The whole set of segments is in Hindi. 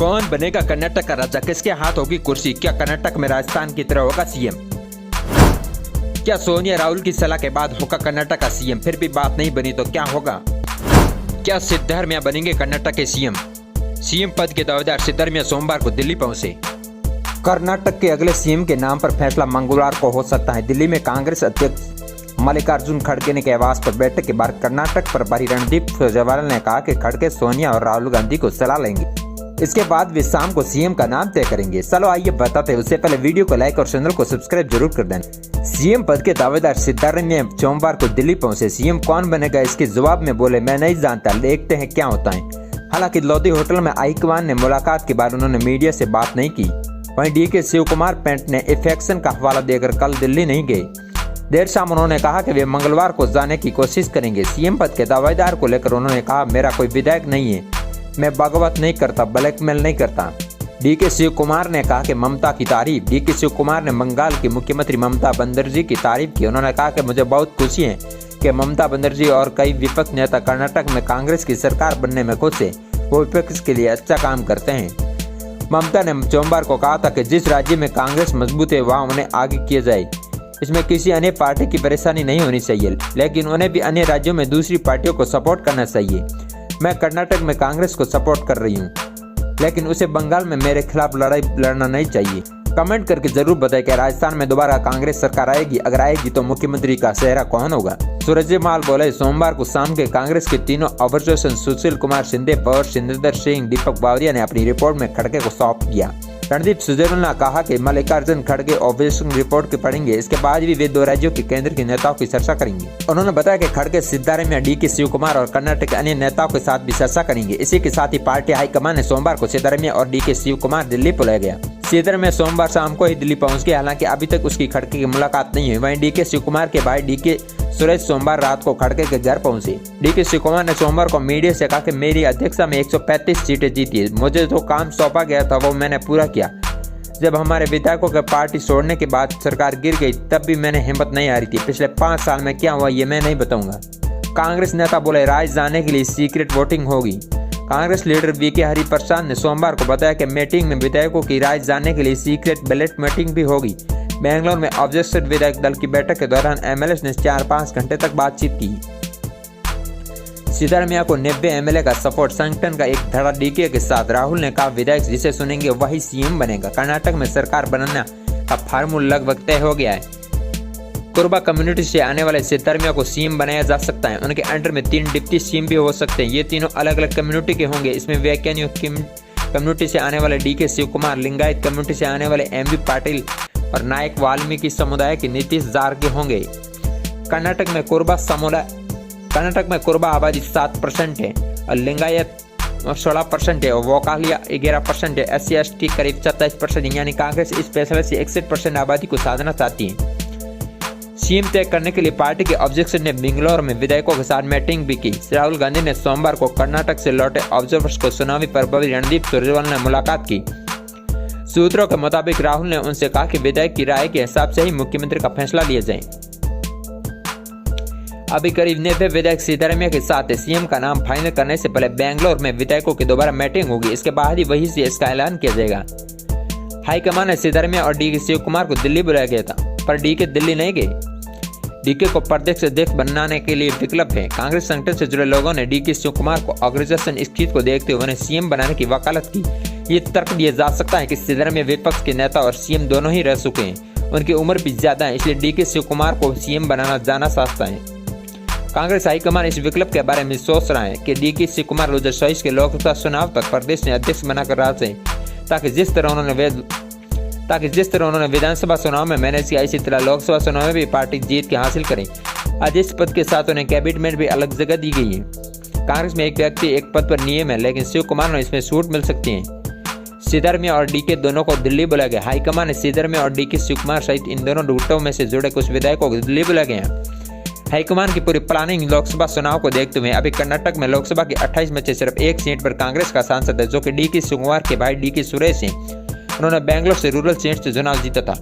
कौन बनेगा कर्नाटक का राजा? किसके हाथ होगी कुर्सी? क्या कर्नाटक में राजस्थान की तरह होगा सीएम? क्या सोनिया राहुल की सलाह के बाद होगा कर्नाटक का सीएम? फिर भी बात नहीं बनी तो क्या होगा? क्या सिद्धरमैया बनेंगे कर्नाटक के सीएम? सीएम पद के दावेदार सिद्धरमैया सोमवार को दिल्ली पहुंचे। कर्नाटक के अगले सीएम के नाम पर फैसला मंगलवार को हो सकता है। दिल्ली में कांग्रेस अध्यक्ष मल्लिकार्जुन खड़गे के आवास पर बैठक के बाद कर्नाटक प्रभारी रणदीप सुरजेवाला ने कहा कि खड़गे सोनिया और राहुल गांधी को सलाह लेंगे। इसके बाद वे शाम को सीएम का नाम तय करेंगे। चलो आइए बताते हैं, उससे पहले वीडियो को लाइक और चैनल को सब्सक्राइब जरूर कर दें। सीएम पद के दावेदार सिद्धरमैया सोमवार को दिल्ली पहुंचे। सीएम कौन बनेगा इसके जवाब में बोले, मैं नहीं जानता, देखते हैं क्या होता है। हालांकि लोधी होटल में हाईकमान ने मुलाकात के बाद उन्होंने मीडिया से बात नहीं की। वहीं डीके शिव कुमार पेंट ने इन्फेक्शन का हवाला देकर कल दिल्ली नहीं गए। देर शाम उन्होंने कहा कि वे मंगलवार को जाने की कोशिश करेंगे। सीएम पद के दावेदार को लेकर उन्होंने कहा, मेरा कोई विधायक नहीं है, मैं बगावत नहीं करता, ब्लैकमेल नहीं करता। डीके शिव कुमार ने कहा कि ममता की तारीफ। डीके शिव कुमार ने बंगाल की मुख्यमंत्री ममता बनर्जी की तारीफ की। उन्होंने कहा कि मुझे बहुत खुशी है कि ममता बनर्जी और कई विपक्ष नेता कर्नाटक में कांग्रेस की सरकार बनने में खुश है। वो विपक्ष के लिए अच्छा काम करते हैं। ममता ने सोमवार को कहा था कि जिस राज्य में कांग्रेस मजबूत है वहाँ उन्हें आगे किया जाए। इसमें किसी अन्य पार्टी की परेशानी नहीं होनी चाहिए, लेकिन उन्हें भी अन्य राज्यों में दूसरी पार्टियों को सपोर्ट करना चाहिए। मैं कर्नाटक में कांग्रेस को सपोर्ट कर रही हूँ, लेकिन उसे बंगाल में मेरे खिलाफ लड़ाई लड़ना नहीं चाहिए। कमेंट करके जरूर बताएं कि राजस्थान में दोबारा कांग्रेस सरकार आएगी। अगर आएगी तो मुख्यमंत्री का चेहरा कौन होगा? सुरजेवाला बोले, सोमवार को शाम के कांग्रेस के तीनों ऑब्जर्वेशन सुशील कुमार शिंदे, पवार, सिंदेश्वर सिंह, दीपक बावरिया ने अपनी रिपोर्ट में खड़गे को सौंप दिया। रणदीप सुरजेवाला ने कहा कि मल्लिकार्जुन खड़गे ऑब्जर्वेशन रिपोर्ट के पढ़ेंगे। इसके बाद भी वे दो राज्यों के केंद्र के नेताओं की चर्चा करेंगे। उन्होंने बताया कि खड़गे सिद्धरमैया, डीके शिव कुमार और कर्नाटक के अन्य नेताओं के साथ भी चर्चा करेंगे। इसी के साथ ही पार्टी हाईकमान ने सोमवार को सिद्धरमैया और डीके शिव कुमार दिल्ली बुलाया गया। सिद्धरमैया सोमवार शाम को ही दिल्ली पहुंच गए। हालांकि अभी तक उसकी खड़गे की मुलाकात नहीं हुई। वहीं डीके शिव कुमार के भाई डीके सुरेश सोमवार रात को खड़गे के घर पहुंचे। डीके शिव कुमार ने सोमवार को मीडिया से कहा कि मेरी अध्यक्षता में 135 सीटें जीती है। मुझे जो काम सौंपा गया था वो मैंने पूरा किया। जब हमारे विधायकों के पार्टी छोड़ने के बाद सरकार गिर गई तब भी मैंने हिम्मत नहीं हारी थी। पिछले 5 साल में क्या हुआ ये मैं नहीं बताऊंगा। कांग्रेस नेता बोले, राज्य जाने के लिए सीक्रेट वोटिंग होगी। कांग्रेस लीडर वीके हरिप्रसाद ने सोमवार को बताया कि मीटिंग में विधायकों की राज्य जाने के लिए सीक्रेट बैलेट मीटिंग भी होगी। बेंगलोर में ऑब्जेक्शन विधायक दल की बैठक के दौरान एमएलए ने 4-5 घंटे तक बातचीत की। सिद्धरमैया को 90 एमएलए का सपोर्ट, संगठन का एक धड़ा डीके के साथ। राहुल ने कहा, विधायक जिसे सुनेंगे वही सीएम बनेगा। कर्नाटक में सरकार बनाना का फार्मूला लगभग तय हो गया है। कुरुबा कम्युनिटी से आने वाले सिद्धरमैया को सीएम बनाया जा सकता है। उनके अंडर में 3 डिप्टी सीएम भी हो सकते हैं। ये तीनों अलग अलग कम्युनिटी के होंगे। इसमें वैज्ञानिक कम्युनिटी से आने वाले डीके शिव कुमार, लिंगायत कम्युनिटी से आने वाले एमबी पाटिल और नायक वाल्मीकि समुदाय के नीतीश जारगे होंगे। कर्नाटक में कुरुबा आबादी 7% है और लिंगायत 16% है और वोकालिया 11% है। SC/ST करीब 27%। यानी कांग्रेस इस फैसले से 61% आबादी को साधना चाहती है। सीएम तय करने के लिए पार्टी के ऑब्जेक्शन ने बेंगलोर में विधायकों के साथ मीटिंग भी की। राहुल गांधी ने सोमवार को कर्नाटक से लौटे ऑब्जर्वर्स को चुनावी प्रभारी रणदीप सुरजेवाला ने मुलाकात की। सूत्रों के मुताबिक राहुल ने उनसे कहा कि विधायक की राय के हिसाब से ही मुख्यमंत्री का फैसला लिया जाए। अभी करीब 90 विधायक सिद्धरमैया के साथ है। सीएम का नाम फाइनल करने से पहले बेंगलोर में विधायकों की दोबारा मीटिंग होगी। इसके बाद ही वहीं से इसका ऐलान किया जाएगा। हाईकमान ने सिद्धरमैया और डीके शिव कुमार को दिल्ली बुलाया गया था, पर डीके दिल्ली नहीं गए। डीके को प्रदेश अध्यक्ष बनाने के लिए विकल्प है। कांग्रेस संगठन से जुड़े लोगों ने डीके शिव कुमार को ऑर्गेनाइजेशन स्थिति को देखते हुए उन्हें सीएम बनाने की वकालत की। ये तर्क दिया जा सकता है कि सिद्धरमैया विपक्ष के नेता और सीएम दोनों ही रह चुके हैं। उनकी उम्र भी ज्यादा है, इसलिए डीके शिव कुमार को सीएम बनाना जाना चाहता है। कांग्रेस हाईकमान इस विकल्प के बारे में सोच रहा है कि डीके शिव कुमार 2024 के लोकसभा चुनाव तक प्रदेश में अध्यक्ष बनाकर रह जाए, ताकि जिस तरह उन्होंने विधानसभा चुनाव में मैनेज किया, इसी तरह लोकसभा चुनाव में भी पार्टी जीत के हासिल करें। अध्यक्ष पद के साथ उन्हें कैबिनेट में भी अलग जगह दी गई है। कांग्रेस में एक व्यक्ति एक पद पर नियम है, लेकिन शिव कुमार ने इसमें छूट मिल सकती है। सिद्धरमैया और डीके दोनों को दिल्ली बुलाया गया। हाईकमान ने सिद्धरमैया और डीके शिव कुमार सहित इन दोनों गुटों में से जुड़े कुछ विधायकों को दिल्ली बुलाया गया। हाईकमान की पूरी प्लानिंग लोकसभा चुनाव को देखते हुए अभी कर्नाटक में लोकसभा की 28 में से सिर्फ एक सीट पर कांग्रेस का सांसद है, जो कि डीके शिव कुमार के भाई डीके सुरेश हैं। उन्होंने बेंगलोर से रूरल सीट से चुनाव जीता था।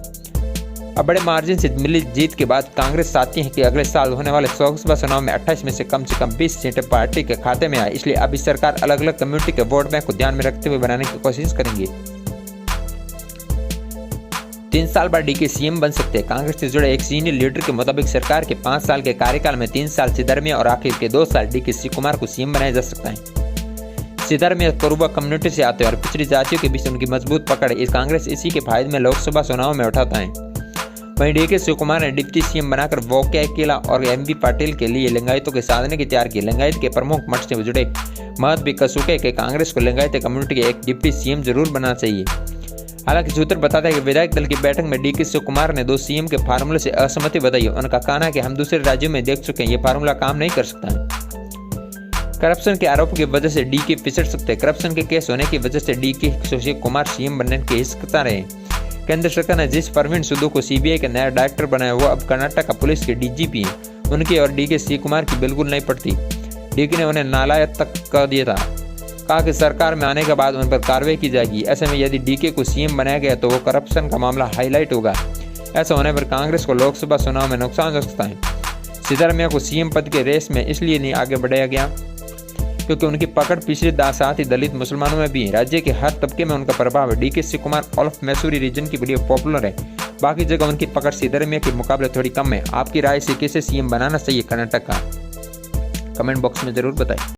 अब बड़े मार्जिन से मिली जीत के बाद कांग्रेस चाहती है कि अगले साल होने वाले लोकसभा चुनाव में 28 में से कम 20 सीटें पार्टी के खाते में आए। इसलिए अभी सरकार अलग अलग कम्युनिटी के वोट बैंक को ध्यान में रखते हुए बनाने की कोशिश करेंगी। 3 साल बाद डीके सीएम बन सकते हैं। कांग्रेस से जुड़े एक सीनियर लीडर के मुताबिक सरकार के 5 साल के कार्यकाल में 3 साल सिद्धरमैया और आखिर के 2 साल डीके शिवकुमार को सीएम बनाया जा सकता है। सिद्धरमैया कोरबा कम्युनिटी से आते हैं और पिछड़ी जातियों के बीच उनकी मजबूत पकड़ इस कांग्रेस इसी के फायदे में लोकसभा चुनाव में उठाता है। वहीं डीके शिवकुमार ने डिप्टी सीएम बनाकर वोक्या किला और एमबी पाटिल के लिए लिंगायतों के साधने की तैयार की। लिंगायत के प्रमुख मठ से जुड़े महंत भी कसुके के कांग्रेस को लिंगायत कम्युनिटी के एक डिप्टी सीएम जरूर बनाना चाहिए। हालांकि सूत्र बताता है कि विधायक दल की बैठक में डीके शिवकुमार ने 2 सीएम के फार्मूले से असहमति बताई। उनका कहना है कि हम दूसरे राज्यों में देख चुके हैं, ये फार्मूला काम नहीं कर सकता है। करप्शन के आरोप की वजह से डीके पिछड़ सकते हैं। करप्शन के केस होने की वजह से डीके शिवकुमार सीएम बनने के हिस्सा रहे। केंद्र सरकार ने जिस परवीन सूद को सीबीआई का नया डायरेक्टर बनाया वो अब कर्नाटक पुलिस के डीजीपी हैं। उनकी और डीके शिवकुमार की बिल्कुल नहीं पड़ती। डीके ने उन्हें नालायक तक कर दिया था। कहा कि सरकार में आने के बाद उन पर कार्रवाई की जाएगी। ऐसे में यदि डीके को सीएम बनाया गया तो वो करप्शन का मामला हाईलाइट होगा। ऐसा होने पर कांग्रेस को लोकसभा चुनाव में नुकसान हो सकता है। सिद्धरमैया को सीएम पद के रेस में इसलिए नहीं आगे बढ़ाया गया क्योंकि उनकी पकड़ पिछले साथ ही दलित मुसलमानों में भी है। राज्य के हर तबके में उनका प्रभाव है। DK Shivakumar all of Mysuru region की बड़ी पॉपुलर है। बाकी जगह उनकी पकड़ सिद्धरमैया के मुकाबले थोड़ी कम है। आपकी राय से किसे सीएम बनाना चाहिए कर्नाटक का? कमेंट बॉक्स में जरूर बताएं।